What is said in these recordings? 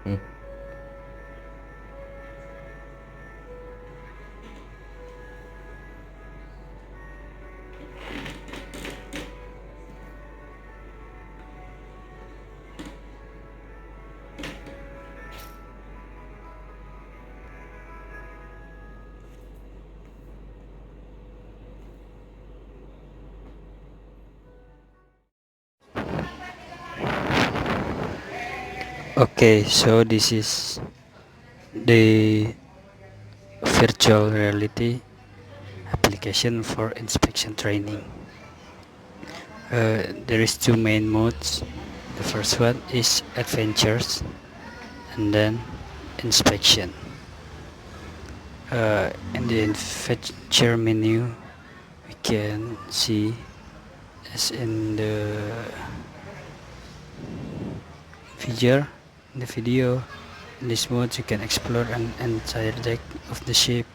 Hmm. Okay, so this is the virtual reality application for inspection training. There is two main modes. The first one is adventures and then inspection. In the adventure menu, we can see as in figure in the video. In this mode, you can explore an entire deck of the ship.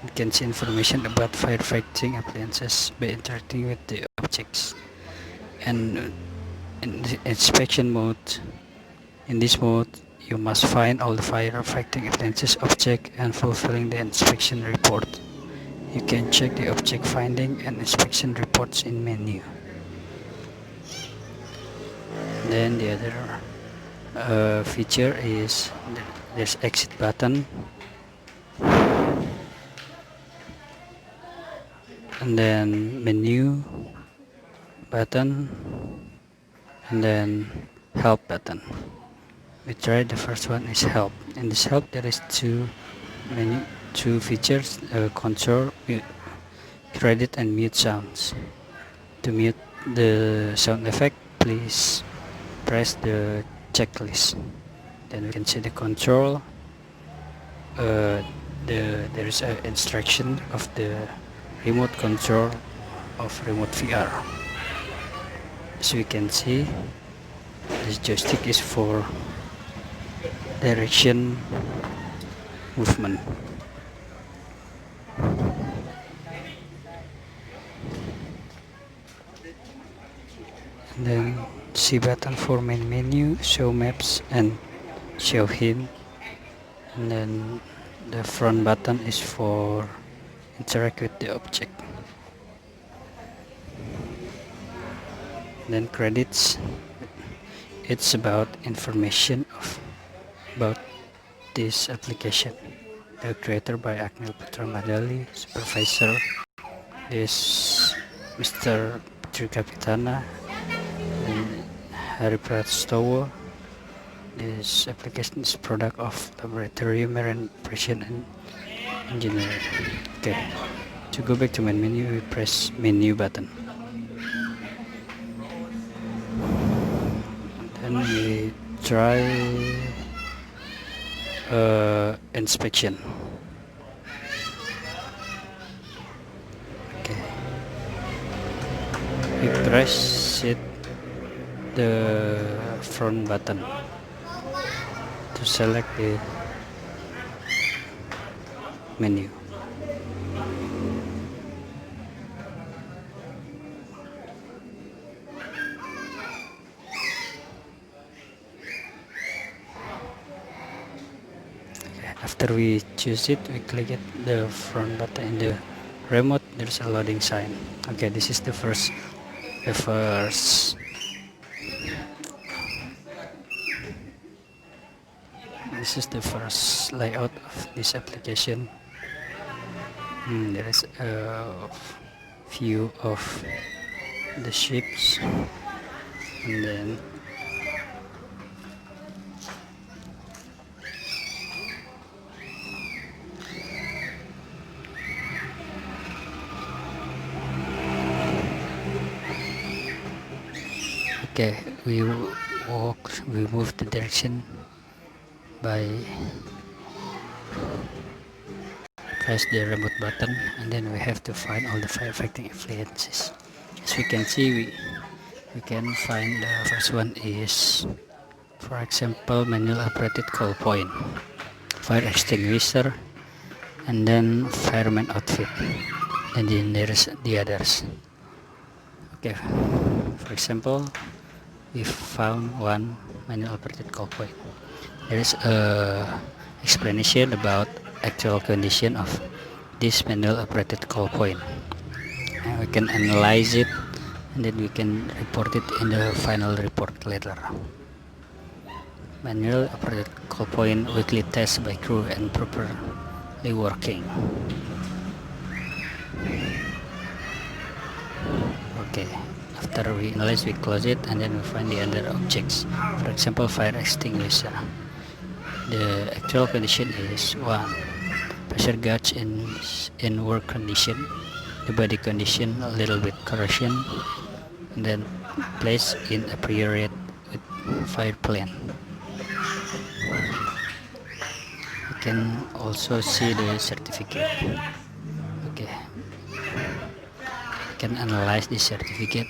You can see information about firefighting appliances by interacting with the objects. And in the inspection mode, in this mode, you must find all the firefighting appliances object and fulfilling the inspection report. You can check the object finding and inspection reports in menu. Then the other feature is there's exit button and then menu button and then help button. We tried the first one is help. In this help there is two features, control credit and mute sounds. To mute the sound effect, please press the checklist. Then we can see the control. There is an instruction of the remote control of remote VR. As we can see, this joystick is for direction movement. And then C button for main menu, show maps and show hint. And then the front button is for interact with the object. Then credits, it's about information about this application. The creator by Aknil Putra Madali, supervisor is Mr. Putri Kapitana and Hari Prastowo. This application is product of Laboratory Marine Operation and Engineering. Okay, to go back to main menu, we press menu button. Then we try inspection. Okay, we press the front button to select the menu. After we choose it, we click it the front button in the remote. There's a loading sign. Okay, this is the first this is the first layout of this application. There is a view of the ships and then okay, we move the direction by press the remote button and then we have to find all the firefighting appliances. As we can see, we can find the first one is, for example, manual operated call point, fire extinguisher, and then fireman outfit, and then there's the others. Okay, for example, we found one manual operated call point. There is a explanation about actual condition of this manual operated call point, and we can analyze it, and then we can report it in the final report later. Manual operated call point weekly test by crew and properly working. Okay, after we analyze, we close it, and then we find the other objects. For example, fire extinguisher. The actual condition is 1. Pressure gauge in work condition. The body condition a little bit corrosion, and then placed in a period with fire plan. You can also see the certificate. Okay, you can analyze the certificate.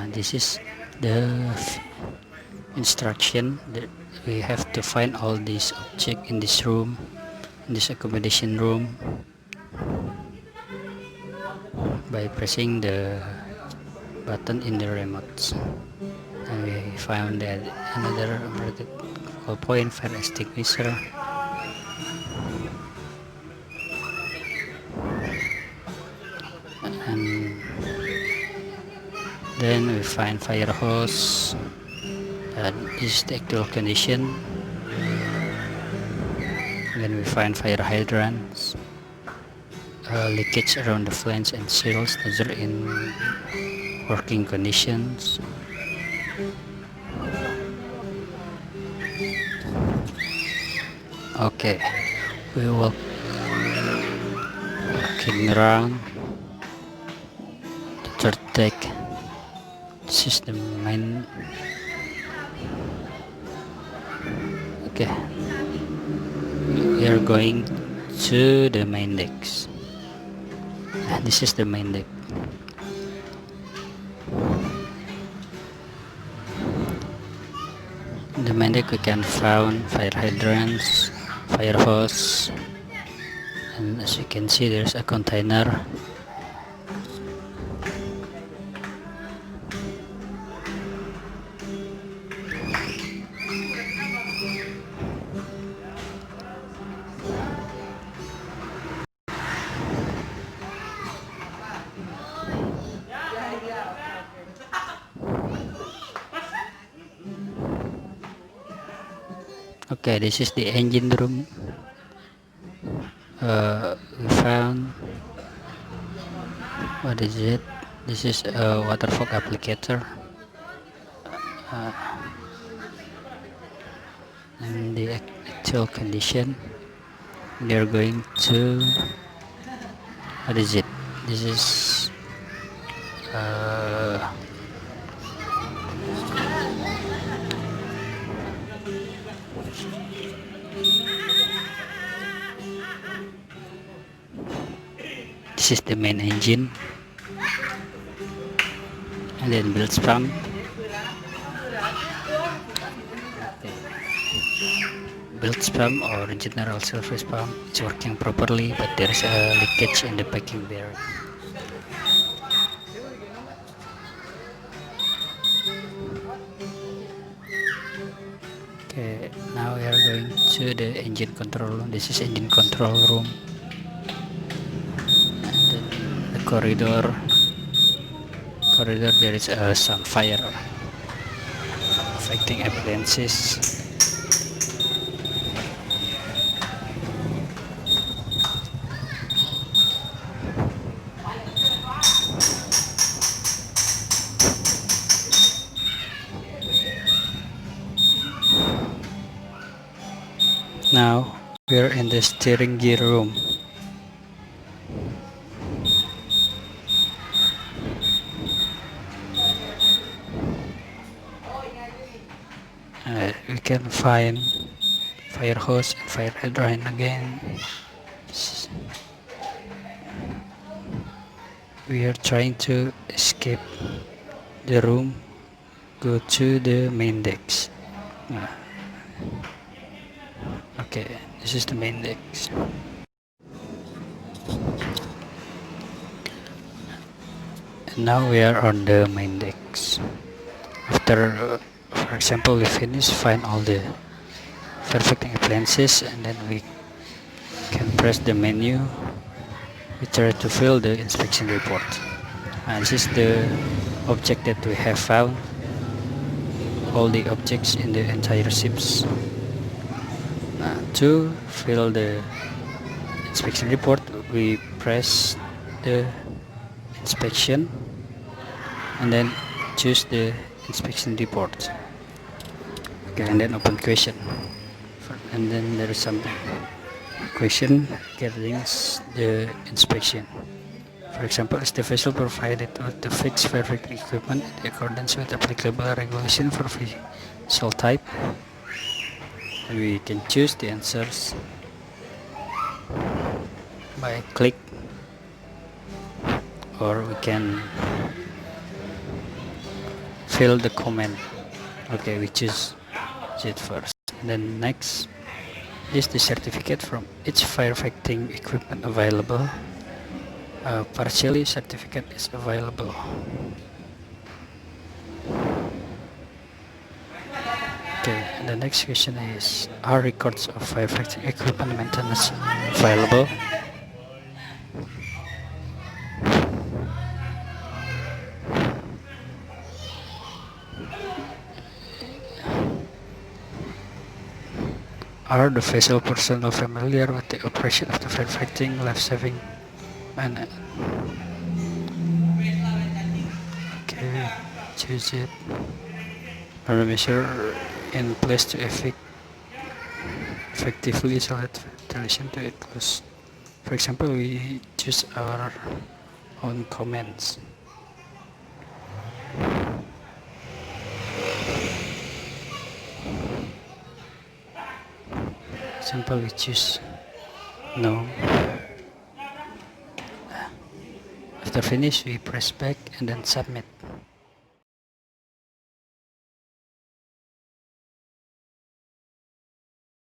This is the instruction that we have to find all these objects in this room, in this accommodation room, by pressing the button in the remote. And we found that another operated call point, fire extinguisher. And then we find fire hose, and this is the actual condition. Then we find fire hydrants, leakage around the flange and seals. Those are in working conditions. Okay, we will walking around the third deck. This is the main. Okay, we are going to the main decks. This is the main deck. In the main deck we can find fire hydrants, fire hose, and as you can see there's a container. Okay, this is the engine room. We found, what is it? This is a water fog applicator, and the actual condition. We are going to, what is it? This is this is the main engine, and then bilge pump. Bilge pump or general surface pump is working properly, but there is a leakage in the packing bearing. Okay, now we are going to the engine control room. This is engine control room. And then the corridor, there is some fire affecting appliances. Now we are in the steering gear room. We can find fire hose and fire hydrant again. we are trying to escape the room, go to the main decks. Okay, this is the main decks. And now we are on the main decks. After, for example, we finish, find all the perfecting appliances, and then we can press the menu. We try to fill the inspection report. And this is the object that we have found. All the objects in the entire ships. To fill the inspection report, we press the inspection and then choose the inspection report. Okay, and then open question. And then there is some question regarding the inspection. For example, is the vessel provided with the fixed perfect equipment in accordance with applicable regulation for vessel type? We can choose the answers by click, or we can fill the comment. Okay, we choose it first. And then next is the certificate from each firefighting equipment available. Partially certificate is available. Okay, the next question is, are records of firefighting equipment maintenance available? Are the vessel personnel familiar with the operation of the firefighting life-saving man? Okay, choose it. Are the measure in place to effectively isolate ventilation to enclose? For example, we choose our own comments. Example, we choose no. After finish, we press back and then submit.